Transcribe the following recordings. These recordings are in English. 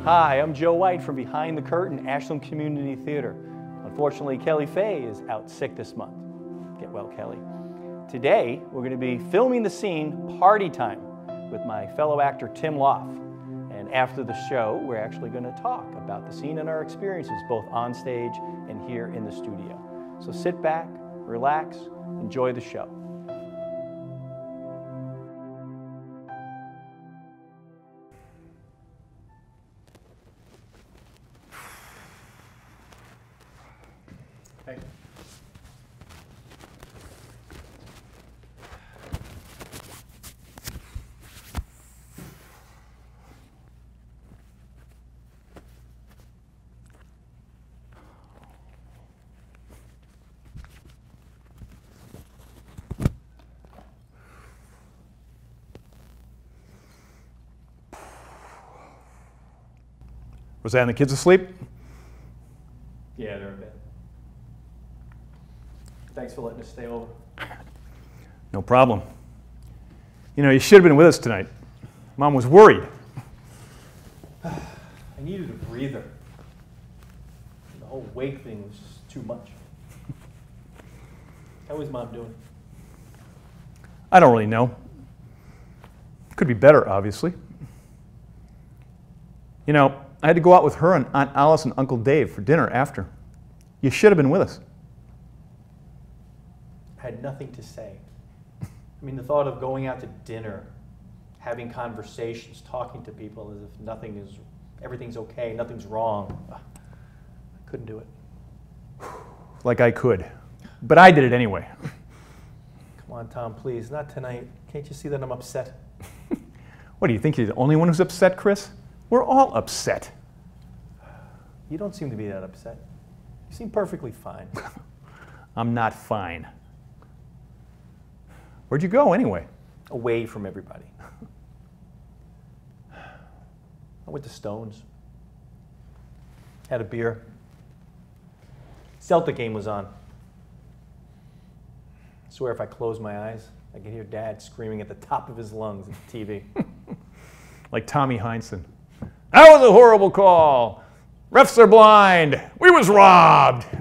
Hi, I'm Joe White from Behind the Curtain, Ashland Community Theater. Unfortunately, Kelly Fay is out sick this month. Get well, Kelly. Today, we're going to be filming the scene Party Time with my fellow actor, Tim Loff. And after the show, we're actually going to talk about the scene and our experiences, both on stage and here in the studio. So sit back, relax, enjoy the show. Hey. Roseanne, the kids asleep? Yeah, they're in bed. Thanks for letting us stay over. No problem. You know, you should have been with us tonight. Mom was worried. I needed a breather. The whole wake thing was just too much. How is Mom doing? I don't really know. Could be better, obviously. You know, I had to go out with her and Aunt Alice and Uncle Dave for dinner after. You should have been with us. I had nothing to say. I mean, the thought of going out to dinner, having conversations, talking to people as if everything's okay, nothing's wrong. I couldn't do it. Like I could. But I did it anyway. Come on, Tom, please, not tonight. Can't you see that I'm upset? What, do you think you're the only one who's upset, Chris? We're all upset. You don't seem to be that upset. You seem perfectly fine. I'm not fine. Where'd you go anyway? Away from everybody. I went to Stone's. Had a beer. Celtic game was on. I swear if I close my eyes, I can hear Dad screaming at the top of his lungs at the TV. Like Tommy Heinsohn. That was a horrible call. Refs are blind. We was robbed. Do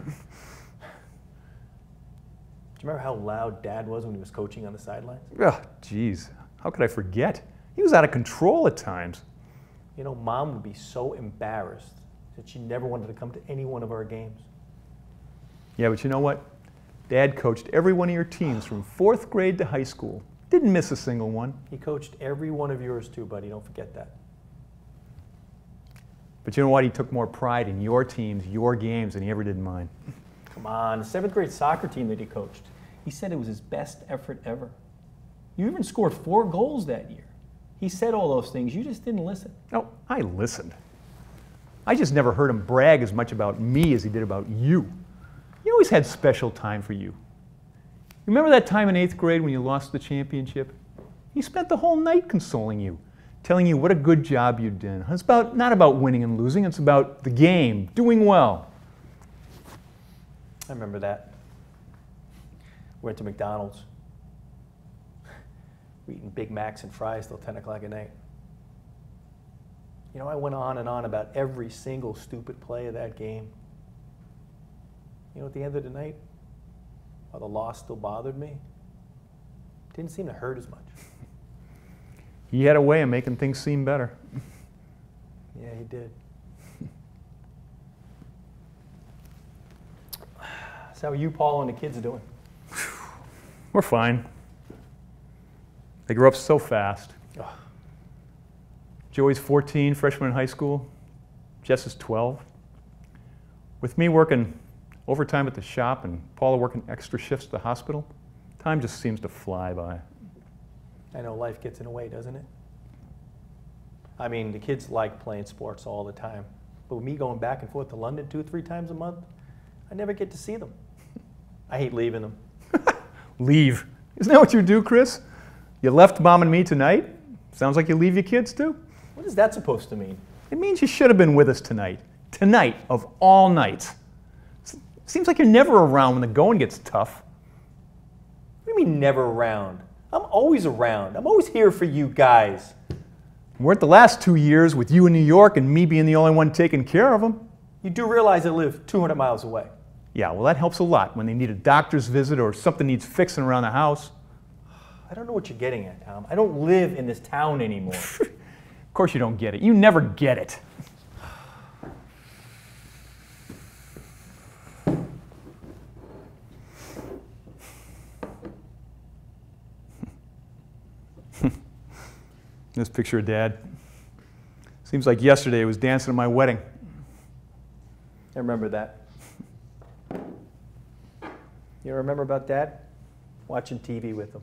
you remember how loud Dad was when he was coaching on the sidelines? Ugh, geez. How could I forget? He was out of control at times. You know, Mom would be so embarrassed that she never wanted to come to any one of our games. Yeah, but you know what? Dad coached every one of your teams from 4th grade to high school. Didn't miss a single one. He coached every one of yours too, buddy. Don't forget that. But you know what? He took more pride in your teams, your games, than he ever did in mine. Come on, the 7th grade soccer team that he coached. He said it was his best effort ever. You even scored 4 goals that year. He said all those things. You just didn't listen. No, I listened. I just never heard him brag as much about me as he did about you. He always had special time for you. Remember that time in 8th grade when you lost the championship? He spent the whole night consoling you, telling you what a good job you'd done. It's not about winning and losing, it's about the game, doing well. I remember that. We went to McDonald's. We eating Big Macs and fries till 10 o'clock at night. You know, I went on and on about every single stupid play of that game. You know, at the end of the night, while the loss still bothered me, it didn't seem to hurt as much. He had a way of making things seem better. Yeah, he did. So how are you, Paul, and the kids doing? We're fine. They grew up so fast. Ugh. Joey's 14, freshman in high school. Jess is 12. With me working overtime at the shop and Paula working extra shifts at the hospital, time just seems to fly by. I know life gets in the way, doesn't it? I mean, the kids like playing sports all the time. But with me going back and forth to London 2-3 times a month, I never get to see them. I hate leaving them. Leave. Isn't that what you do, Chris? You left Mom and me tonight? Sounds like you leave your kids too? What is that supposed to mean? It means you should have been with us tonight. Tonight of all nights. Seems like you're never around when the going gets tough. What do you mean never around? I'm always around. I'm always here for you guys. Weren't the last 2 years with you in New York and me being the only one taking care of them. You do realize I live 200 miles away. Yeah, well, that helps a lot when they need a doctor's visit or something needs fixing around the house. I don't know what you're getting at, Tom. I don't live in this town anymore. Of course you don't get it. You never get it. This picture of Dad. Seems like yesterday he was dancing at my wedding. I remember that. You remember about Dad? Watching TV with him.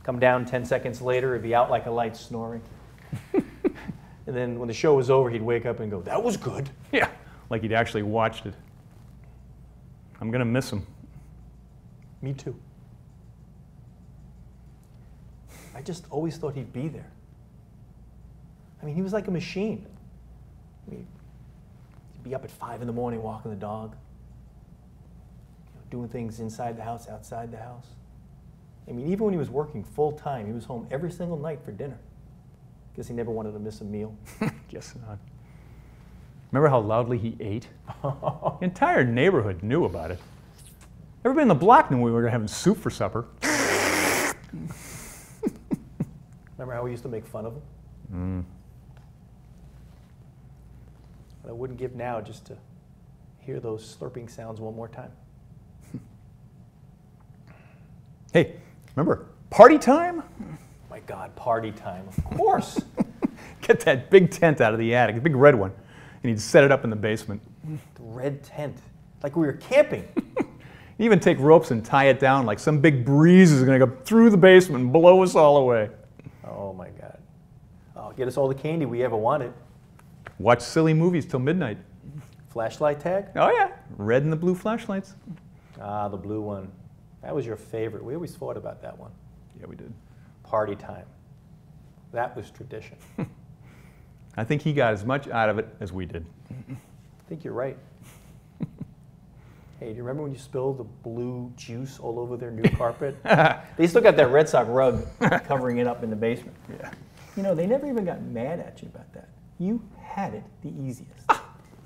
Come down 10 seconds later, he'd be out like a light snoring. And then when the show was over, he'd wake up and go, "That was good." Yeah, like he'd actually watched it. I'm going to miss him. Me too. I just always thought he'd be there. I mean, he was like a machine. I mean, he'd be up at 5 in the morning walking the dog, doing things inside the house, outside the house. I mean, even when he was working full time, he was home every single night for dinner. Guess he never wanted to miss a meal. Guess not. Remember how loudly he ate? The entire neighborhood knew about it. Everybody on the block knew we were having soup for supper. Remember how we used to make fun of him? Mm. But I wouldn't give now just to hear those slurping sounds one more time. Hey, remember, party time? My God, party time, of course. Get that big tent out of the attic, the big red one, and he'd set it up in the basement. The red tent, like we were camping. Even take ropes and tie it down like some big breeze is going to go through the basement and blow us all away. Oh my God. Oh, get us all the candy we ever wanted. Watch silly movies till midnight. Flashlight tag? Oh yeah, red and the blue flashlights. Ah, the blue one. That was your favorite. We always fought about that one. Yeah, we did. Party time. That was tradition. I think he got as much out of it as we did. I think you're right. Hey, do you remember when you spilled the blue juice all over their new carpet? They still got that Red Sox rug covering it up in the basement. Yeah. You know, they never even got mad at you about that. You had it the easiest.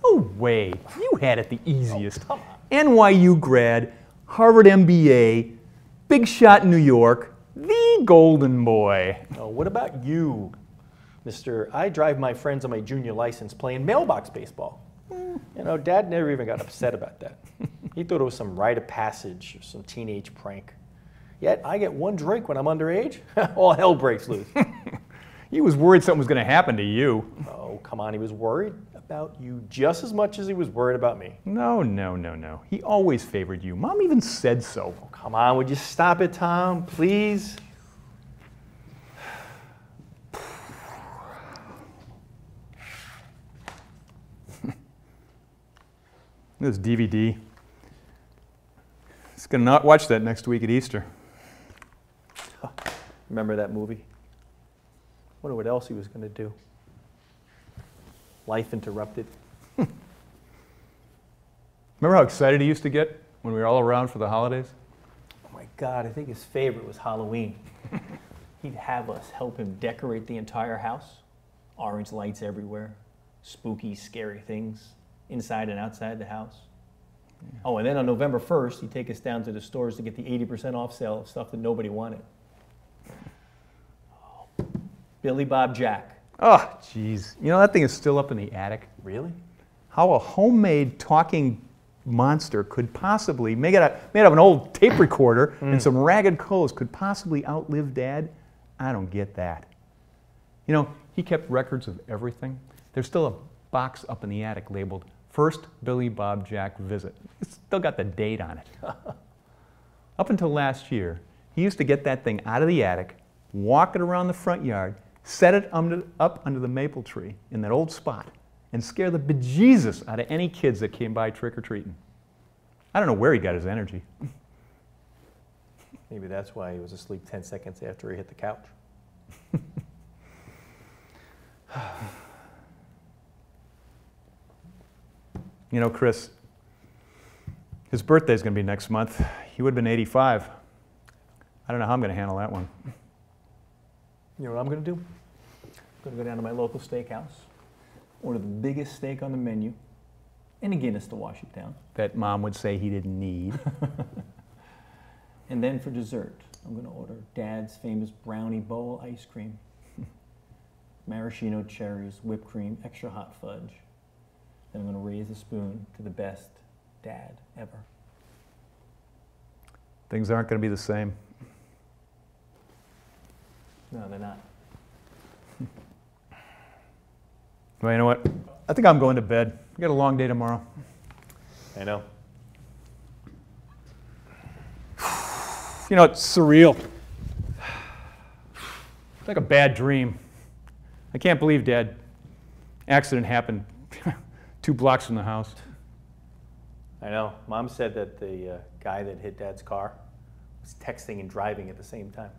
No way. You had it the easiest. Oh, come on. NYU grad, Harvard MBA, big shot in New York, the golden boy. Oh, what about you, Mr. I drive my friends on my junior license playing mailbox baseball? You know, Dad never even got upset about that. He thought it was some rite of passage or some teenage prank. Yet I get one drink when I'm underage, all hell breaks loose. He was worried something was going to happen to you. Oh, come on, he was worried about you just as much as he was worried about me. No, no, no, no. He always favored you. Mom even said so. Oh, come on, would you stop it, Tom, please? This DVD. He's going to not watch that next week at Easter. Remember that movie? Wonder what else he was going to do. Life interrupted. Remember how excited he used to get when we were all around for the holidays? Oh my God, I think his favorite was Halloween. He'd have us help him decorate the entire house. Orange lights everywhere. Spooky, scary things inside and outside the house. Yeah. Oh, and then on November 1st, he'd take us down to the stores to get the 80% off sale of stuff that nobody wanted. Oh, Billy Bob Jack. Oh, jeez. You know, that thing is still up in the attic. Really? How a homemade talking monster could possibly, made out of an old tape recorder and some ragged clothes, could possibly outlive Dad? I don't get that. You know, he kept records of everything. There's still a box up in the attic labeled First Billy Bob Jack Visit. It's still got the date on it. Up until last year, he used to get that thing out of the attic, walk it around the front yard, set it up under the maple tree in that old spot, and scare the bejesus out of any kids that came by trick-or-treating. I don't know where he got his energy. Maybe that's why he was asleep 10 seconds after he hit the couch. You know, Chris, his birthday's going to be next month. He would have been 85. I don't know how I'm going to handle that one. You know what I'm going to do? Gonna go down to my local steakhouse, order the biggest steak on the menu, and a Guinness to wash it down. That Mom would say he didn't need. And then for dessert, I'm gonna order Dad's famous brownie bowl ice cream, maraschino cherries, whipped cream, extra hot fudge. Then I'm gonna raise a spoon to the best dad ever. Things aren't going to be the same. No, they're not. Well, you know what? I think I'm going to bed. I got a long day tomorrow. I know. You know, it's surreal. It's like a bad dream. I can't believe Dad. Accident happened 2 blocks from the house. I know. Mom said that the guy that hit Dad's car was texting and driving at the same time.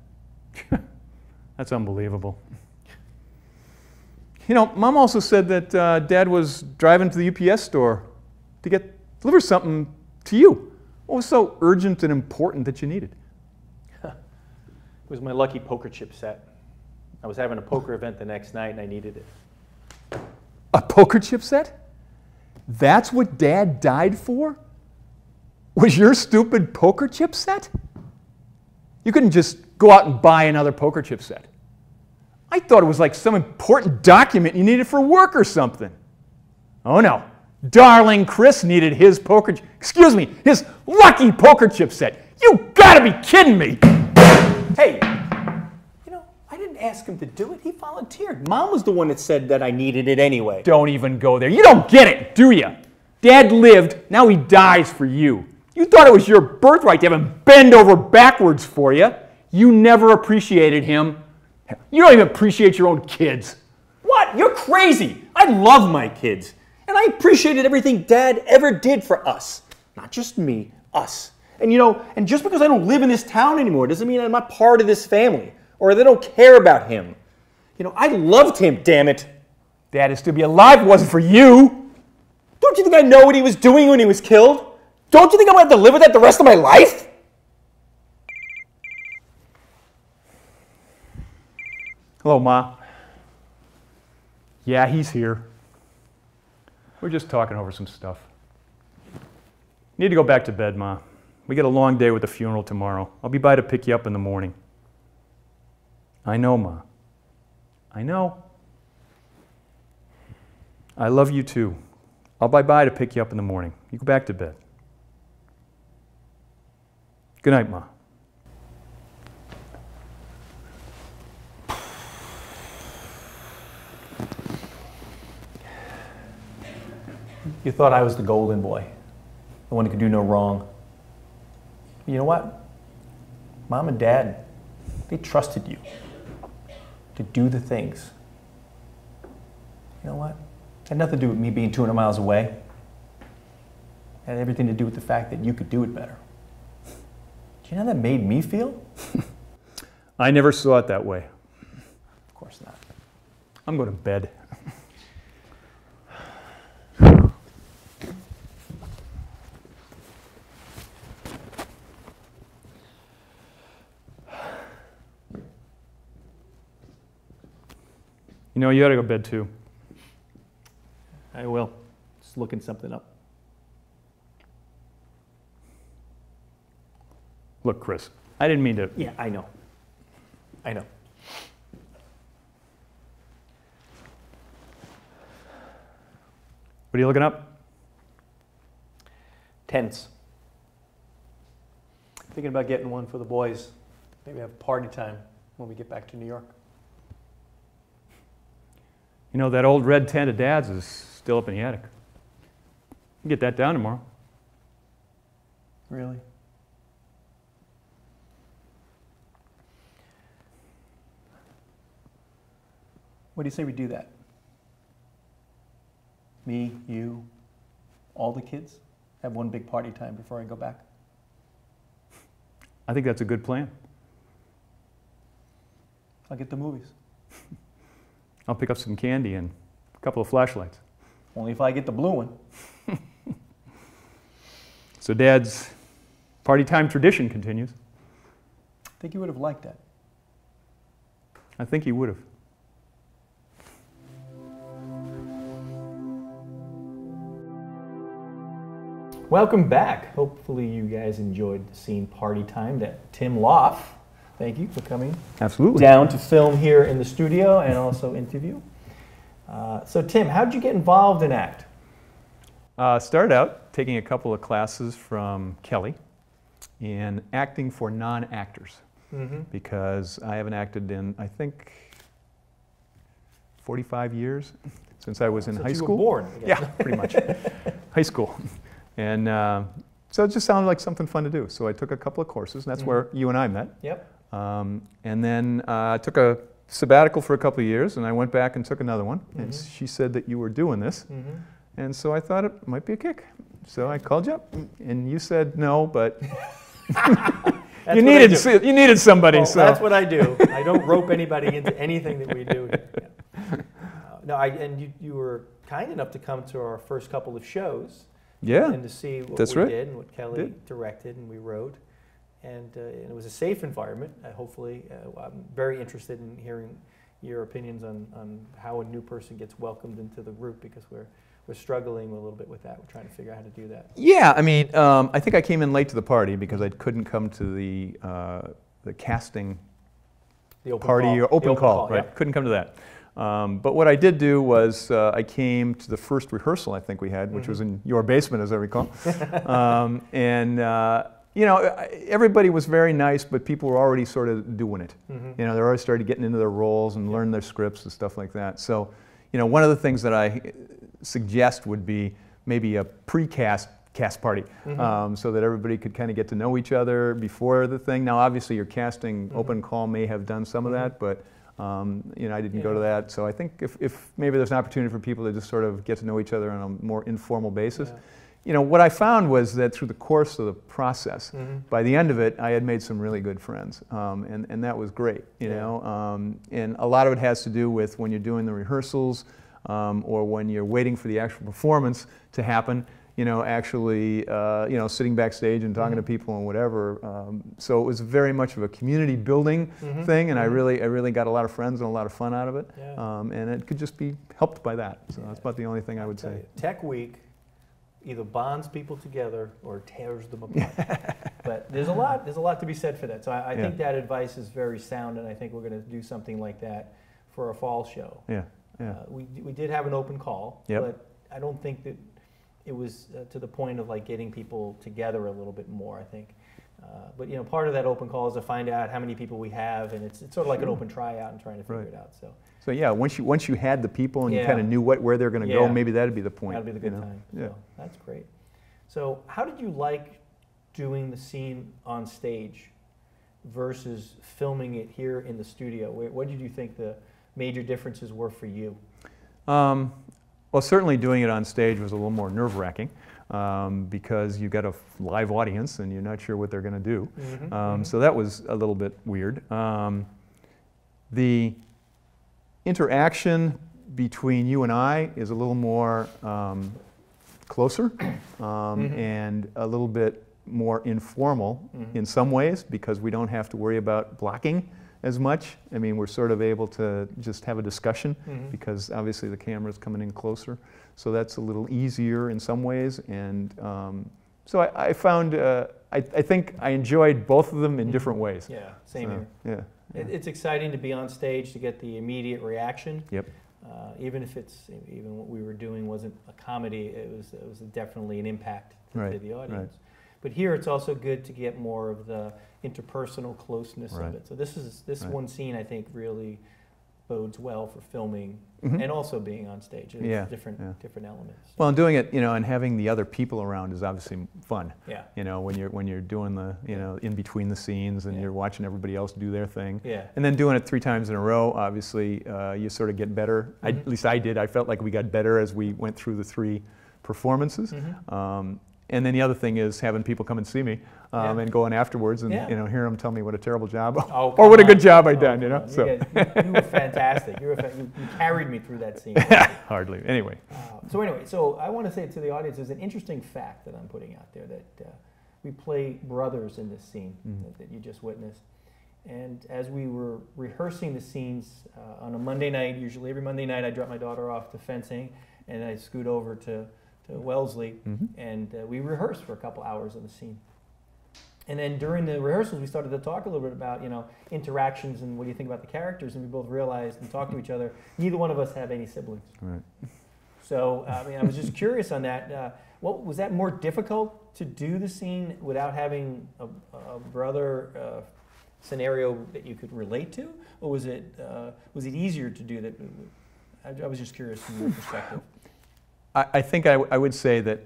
That's unbelievable. You know, Mom also said that Dad was driving to the UPS store to deliver something to you. What was so urgent and important that you needed? It was my lucky poker chip set. I was having a poker event the next night and I needed it. A poker chip set? That's what Dad died for? Was your stupid poker chip set? You couldn't just go out and buy another poker chip set. I thought it was like some important document you needed for work or something. Oh no. Darling Chris needed his his lucky poker chip set. You gotta be kidding me! Hey, you know, I didn't ask him to do it. He volunteered. Mom was the one that said that I needed it anyway. Don't even go there. You don't get it, do you? Dad lived, now he dies for you. You thought it was your birthright to have him bend over backwards for you. You never appreciated him. You don't even appreciate your own kids. What? You're crazy. I love my kids. And I appreciated everything Dad ever did for us. Not just me, us. And you know, and just because I don't live in this town anymore doesn't mean I'm not part of this family or they don't care about him. You know, I loved him, damn it. Dad is to be alive if it wasn't for you. Don't you think I know what he was doing when he was killed? Don't you think I'm going to have to live with that the rest of my life? Hello, Ma. Yeah, he's here. We're just talking over some stuff. Need to go back to bed, Ma. We get a long day with the funeral tomorrow. I'll be by to pick you up in the morning. I know, Ma. I know. I love you too. I'll be by to pick you up in the morning. You go back to bed. Good night, Ma. You thought I was the golden boy, the one who could do no wrong. You know what? Mom and Dad, they trusted you to do the things. You know what? It had nothing to do with me being 200 miles away. It had everything to do with the fact that you could do it better. Do you know how that made me feel? I never saw it that way. Of course not. I'm going to bed. You know, you ought to go to bed too. I will. Just looking something up. Look, Chris, I didn't mean to. Yeah, I know. I know. What are you looking up? Tents. Thinking about getting one for the boys. Maybe have party time when we get back to New York. You know, that old red tent of Dad's is still up in the attic. You can get that down tomorrow. Really? What do you say we do that? Me, you, all the kids? Have one big party time before I go back? I think that's a good plan. I'll get the movies. I'll pick up some candy and a couple of flashlights. Only if I get the blue one. So Dad's party time tradition continues. I think you would have liked that. I think he would have. Welcome back. Hopefully you guys enjoyed the scene Party Time that Tim Loff, thank you for coming Absolutely. down to film here in the studio and also interview. So Tim, how did you get involved in ACT? Started out taking a couple of classes from Kelly in acting for non-actors, because I haven't acted in, I think, 45 years since I was in high school. You were born, I guess. Yeah, pretty much. High school. And so it just sounded like something fun to do. So I took a couple of courses, and that's where you and I met. Yep. And then I took a sabbatical for a couple of years, and I went back and took another one. And she said that you were doing this. And so I thought it might be a kick. So I called you up, and you said no, but you needed somebody. Well, so that's what I do. I don't rope anybody into anything that we do here. Yeah. No, and you were kind enough to come to our first couple of shows. Yeah, and to see what that's we right. did and what Kelly directed and we wrote. And it was a safe environment. Hopefully, I'm very interested in hearing your opinions on how a new person gets welcomed into the group, because we're struggling a little bit with that. We're trying to figure out how to do that. Yeah, I mean, I think I came in late to the party because I couldn't come to the casting party or open call, right? Yeah. Couldn't come to that. But what I did do was I came to the first rehearsal I think we had, which was in your basement, as I recall. You know, everybody was very nice, but people were already sort of doing it. You know, they're already started getting into their roles and learning their scripts and stuff like that. So, you know, one of the things that I suggest would be maybe a pre-cast party, so that everybody could kind of get to know each other before the thing. Now, obviously, your casting open call may have done some of that, but you know, I didn't go to that. So I think if maybe there's an opportunity for people to just sort of get to know each other on a more informal basis. You know, what I found was that through the course of the process, by the end of it, I had made some really good friends, and that was great, you know. And a lot of it has to do with when you're doing the rehearsals, or when you're waiting for the actual performance to happen, you know, actually, you know, sitting backstage and talking to people and whatever. So it was very much of a community building thing, and I really got a lot of friends and a lot of fun out of it. And it could just be helped by that. So that's about the only thing I would say. Tech Week either bonds people together or tears them apart. But there's a lot to be said for that. So I think that advice is very sound, and I think we're going to do something like that for a fall show. We did have an open call, but I don't think that it was to the point of like getting people together a little bit more, I think. But you know, part of that open call is to find out how many people we have, and it's sort of like an open tryout and trying to figure it out. So yeah, once you had the people and you kind of knew where they're going to go, maybe that'd be the point. That'd be the good time. So that's great. So how did you like doing the scene on stage versus filming it here in the studio? What did you think the major differences were for you? Well, certainly doing it on stage was a little more nerve-wracking, because you've got a live audience and you're not sure what they're going to do. So that was a little bit weird. The interaction between you and I is a little more closer and a little bit more informal in some ways, because we don't have to worry about blocking as much. I mean, we're sort of able to just have a discussion because obviously the camera's coming in closer. So that's a little easier in some ways. And so I found, I think I enjoyed both of them in different ways. Yeah, same here. Yeah. It's exciting to be on stage to get the immediate reaction. Even if even what we were doing wasn't a comedy, it was definitely an impact to the audience. But here it's also good to get more of the interpersonal closeness of it. So this one scene I think really bodes well for filming and also being on stage. It's different elements. Well, and doing it, you know, and having the other people around is obviously fun. Yeah. You know, when you're doing the, you know, in between the scenes and you're watching everybody else do their thing. And then doing it 3 times in a row, obviously, you sort of get better. At least I did. I felt like we got better as we went through the 3 performances. And then the other thing is having people come and see me and go in afterwards and you know, hear them tell me what a terrible job or what a good job I'd done. You know, so you were fantastic. You carried me through that scene. Hardly. Anyway. So I want to say to the audience, there's an interesting fact that I'm putting out there that we play brothers in this scene that you just witnessed. And as we were rehearsing the scenes on a Monday night, usually every Monday night, I drop my daughter off to fencing, and I scoot over to Wellesley, and we rehearsed for a couple hours of the scene. And then during the rehearsals, we started to talk a little bit about, interactions and what do you think about the characters, and we both realized and talked to each other, neither one of us have any siblings. Right. So, I was just curious on that. What was that more difficult to do the scene without having a brother scenario that you could relate to, or was it easier to do that? I was just curious from your perspective. I think I would say that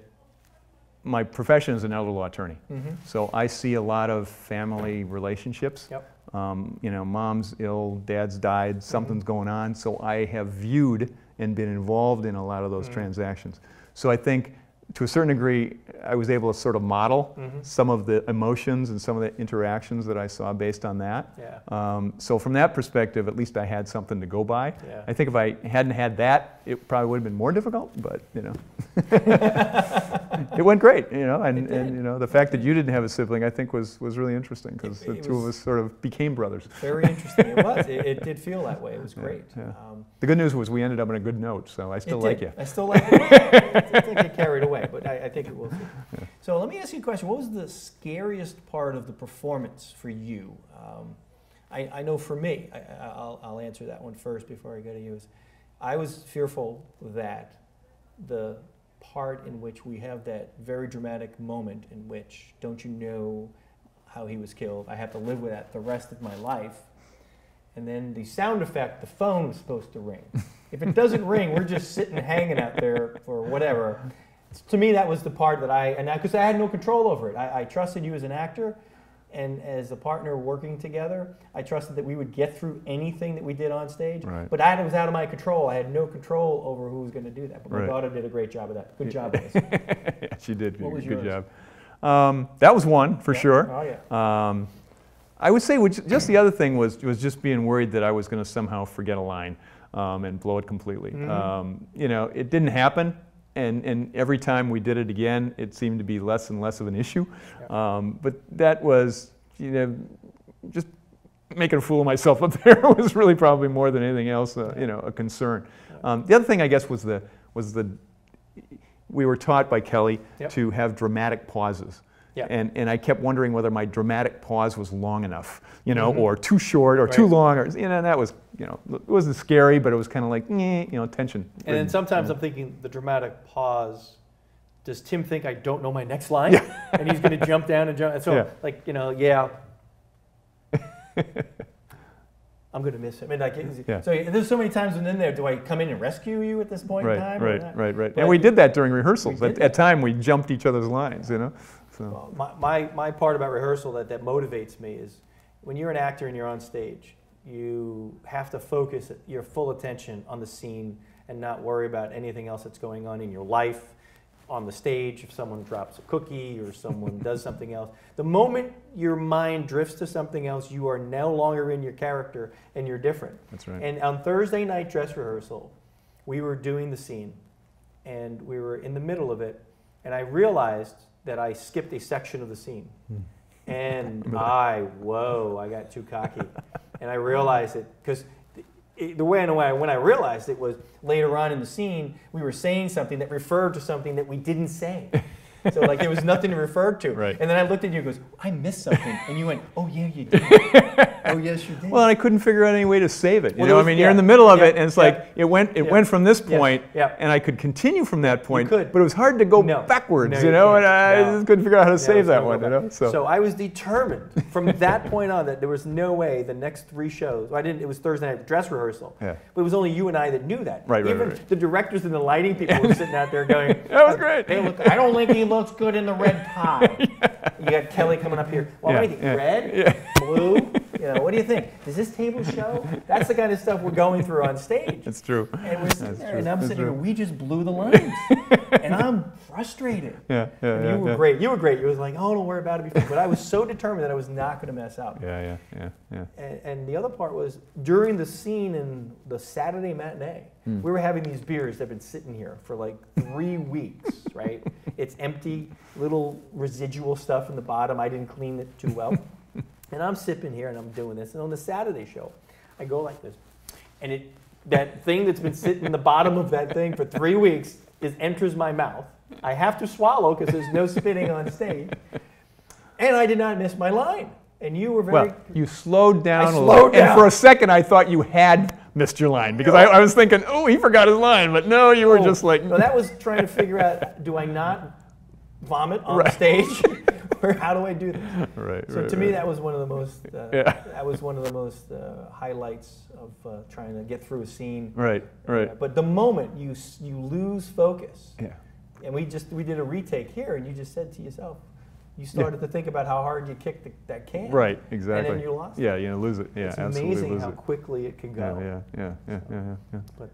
my profession is an elder law attorney, so I see a lot of family relationships. Yep. Mom's ill, dad's died, something's going on, so I have viewed and been involved in a lot of those transactions. So I think, to a certain degree, I was able to sort of model some of the emotions and some of the interactions that I saw based on that. Yeah. So from that perspective, at least I had something to go by. Yeah. I think if I hadn't had that, it probably would have been more difficult, but it went great, and the fact that you didn't have a sibling, I think was really interesting, because the two of us sort of became brothers. Very interesting. It was. It did feel that way. It was great. Yeah. The good news was we ended up on a good note, so I still like you. I still like it. I think it carried away, but I think it will too. Yeah. So let me ask you a question. What was the scariest part of the performance for you? I know for me, I'll answer that one first before I go to you. I was fearful that the part in which we have that very dramatic moment in which, don't you know how he was killed? I have to live with that the rest of my life. And then the sound effect, the phone is supposed to ring. If it doesn't ring, we're just sitting hanging out there for whatever. To me, that was the part that because I had no control over it. I trusted you as an actor, and as a partner working together, I trusted that we would get through anything that we did on stage. Right. But it was out of my control. I had no control over who was going to do that. But my daughter did a great job of that. Good job, Liz. Yeah, she did. What was good yours? job. That was one, for sure. Oh, yeah. I would say just the other thing was just being worried that I was going to somehow forget a line and blow it completely. It didn't happen. And every time we did it again, it seemed to be less and less of an issue. But that was, just making a fool of myself up there was really probably more than anything else, a concern. The other thing, I guess, was we were taught by Kelly to have dramatic pauses. Yeah. And I kept wondering whether my dramatic pause was long enough, or too short or too long, or that was, it wasn't scary, but it was kind of like, tension. And then sometimes I'm thinking the dramatic pause. Does Tim think I don't know my next line, and he's going to jump down and jump? So I'm going to miss him. So there's so many times in there. Do I come in and rescue you at this point in time? Right. And we did that during rehearsals. At time, we jumped each other's lines. So. Well, my part about rehearsal that motivates me is when you're an actor and you're on stage, you have to focus your full attention on the scene and not worry about anything else that's going on in your life, on the stage, if someone drops a cookie or someone does something else. The moment your mind drifts to something else, you are no longer in your character and you're different. That's right. And on Thursday night dress rehearsal, we were doing the scene and we were in the middle of it, and I realized that I skipped a section of the scene. And I got too cocky. And I realized it, because when I realized it was later on in the scene, we were saying something that referred to something that we didn't say. So there was nothing to refer to. Right. And then I looked at you and goes, I missed something. And you went, oh yeah, you did. Oh yes, you did. Well, and I couldn't figure out any way to save it. You're in the middle of it, and it's it went from this point, and I could continue from that point, but it was hard to go backwards, and I just couldn't figure out how to save that one, So I was determined from that point on that there was no way the next 3 shows, it was Thursday night dress rehearsal, but it was only you and I that knew that. Even the directors and the lighting people were sitting out there going, that was great. Hey, look, I don't think he looks good in the red tie. You got Kelly coming up here. Well, what do you think? Red? Blue? What do you think? Does this table show? That's the kind of stuff we're going through on stage. It's true. And we're sitting there, and I'm sitting here, we just blew the lines. And I'm frustrated. You were great. You were great. You was like, oh, don't worry about it. But I was so determined that I was not going to mess up. Yeah. And the other part was, during the scene in the Saturday matinee, we were having these beers that have been sitting here for 3 weeks, right? It's empty, little residual stuff in the bottom. I didn't clean it too well. And I'm sipping here and I'm doing this. And on the Saturday show, I go like this. And that thing that's been sitting in the bottom of that thing for 3 weeks enters my mouth. I have to swallow because there's no spitting on stage. And I did not miss my line. And you were very... Well, you slowed down I a slowed little. down. And for a second, I thought you had missed your line. Because I was thinking, oh, he forgot his line. But no, you were just like... No, that was trying to figure out, do I not vomit on stage? Or how do I do this? Right, so to me, that was one of the most... That was one of the most highlights of trying to get through a scene. Right. But the moment you lose focus, Yeah. and we did a retake here, and you just said to yourself, you started to think about how hard you kicked that can. Right, exactly. And then you lost it. Yeah, you lose it. Yeah, it's absolutely amazing lose how it. quickly it can go. Yeah. But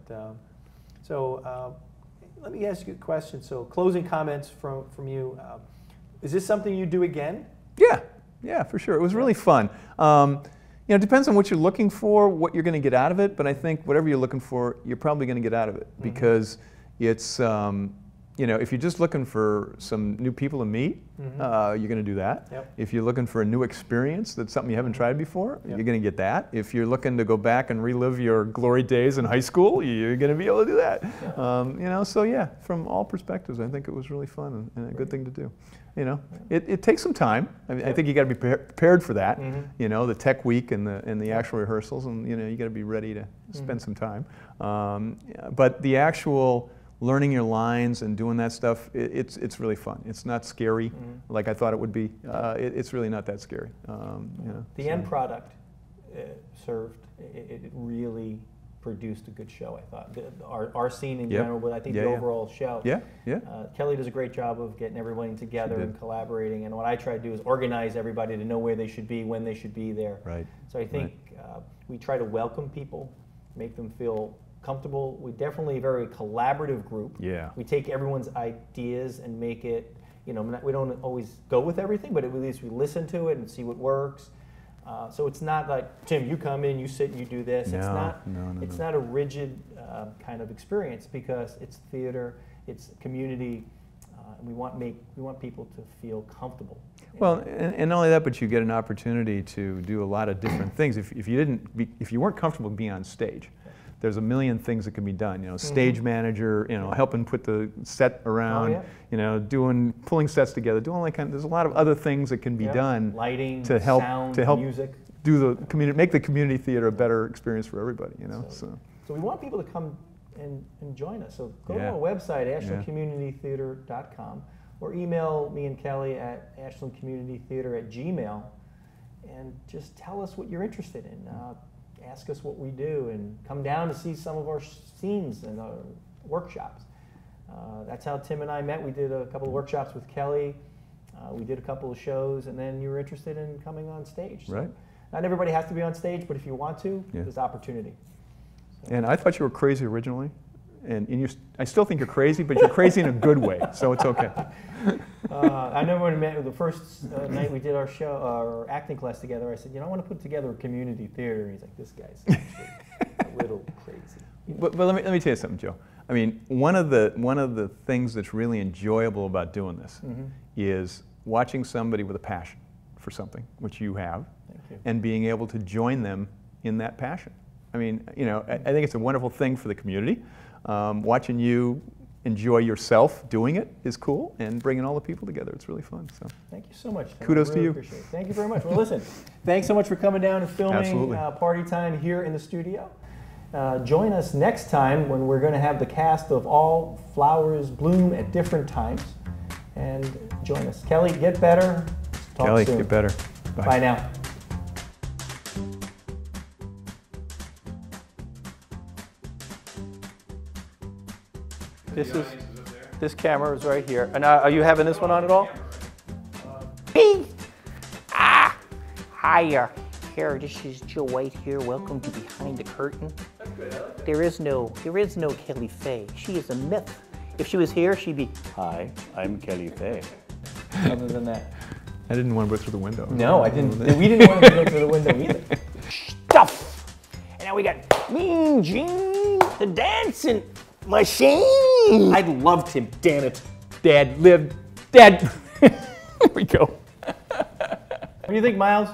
let me ask you a question. So closing comments from you. Is this something you do again? Yeah, for sure. It was really fun. It depends on what you're looking for, what you're going to get out of it, but I think whatever you're looking for, you're probably going to get out of it because it's, if you're just looking for some new people to meet, you're going to do that. Yep. If you're looking for a new experience that's something you haven't tried before, you're going to get that. If you're looking to go back and relive your glory days in high school, you're going to be able to do that. So yeah, from all perspectives, I think it was really fun and a good thing to do. It takes some time. I mean, I think you got to be prepared for that. The tech week and the actual rehearsals, and you got to be ready to spend some time. But the actual learning your lines and doing that stuff, it's really fun. It's not scary like I thought it would be. It's really not that scary. The end product served. It really produced a good show, I thought. Our scene in general, but I think the overall show. Kelly does a great job of getting everybody together and collaborating. And what I try to do is organize everybody to know where they should be, when they should be there. Right. So I think we try to welcome people, make them feel comfortable. We're definitely a very collaborative group. Yeah. We take everyone's ideas and make it, we don't always go with everything, but at least we listen to it and see what works. So it's not like, Tim, you come in, you sit, and you do this. No, it's not a rigid kind of experience because it's theater, it's community, and we want people to feel comfortable. Well, and not only that, but you get an opportunity to do a lot of different things. If you weren't comfortable being on stage, there's a million things that can be done. Stage manager, helping put the set around, pulling sets together, doing all that kind of. There's a lot of other things that can be done, lighting, to help sound, music, make the community theater a better experience for everybody. So we want people to come and join us. So go to our website, ashlandcommunitytheater.com, or email me and Kelly at ashlandcommunitytheater@gmail.com, and just tell us what you're interested in. Ask us what we do, and come down to see some of our scenes and our workshops. That's how Tim and I met. We did a couple of workshops with Kelly. We did a couple of shows, and then you were interested in coming on stage. So right. Not everybody has to be on stage, but if you want to, there's opportunity. So. And I thought you were crazy originally, and I still think you're crazy, but you're crazy in a good way, so it's okay. I remember when we met the first night we did our show, our acting class together. I said, I want to put together a community theater. And he's like, this guy's actually a little crazy. But let me tell you something, Joe. I mean, one of the things that's really enjoyable about doing this is watching somebody with a passion for something, which you have, and being able to join them in that passion. I mean, I think it's a wonderful thing for the community. Watching you enjoy yourself doing it is cool, and bringing all the people together, it's really fun. So thank you so much. Kudos to you. Appreciate it. Thank you very much. Well, listen, thanks so much for coming down and filming Party Time here in the studio. Join us next time when we're going to have the cast of All Flowers Bloom at different times. And join us. Kelly, get better. Talk Kelly, soon. get better. Bye. Bye now. This camera is right here. And are you having this one on at all? Hiya. Here, this is Joe White here. Welcome to Behind the Curtain. There is no Kelly Fay. She is a myth. If she was here, she'd be, hi, I'm Kelly Fay. Other than that. I didn't want to go through the window. No, I didn't. We didn't want to go through the window either. Stuff! And now we got Mean Gene, the dancing machine. I loved him, damn it. Dad lived. Dad. Here we go. What do you think, Miles?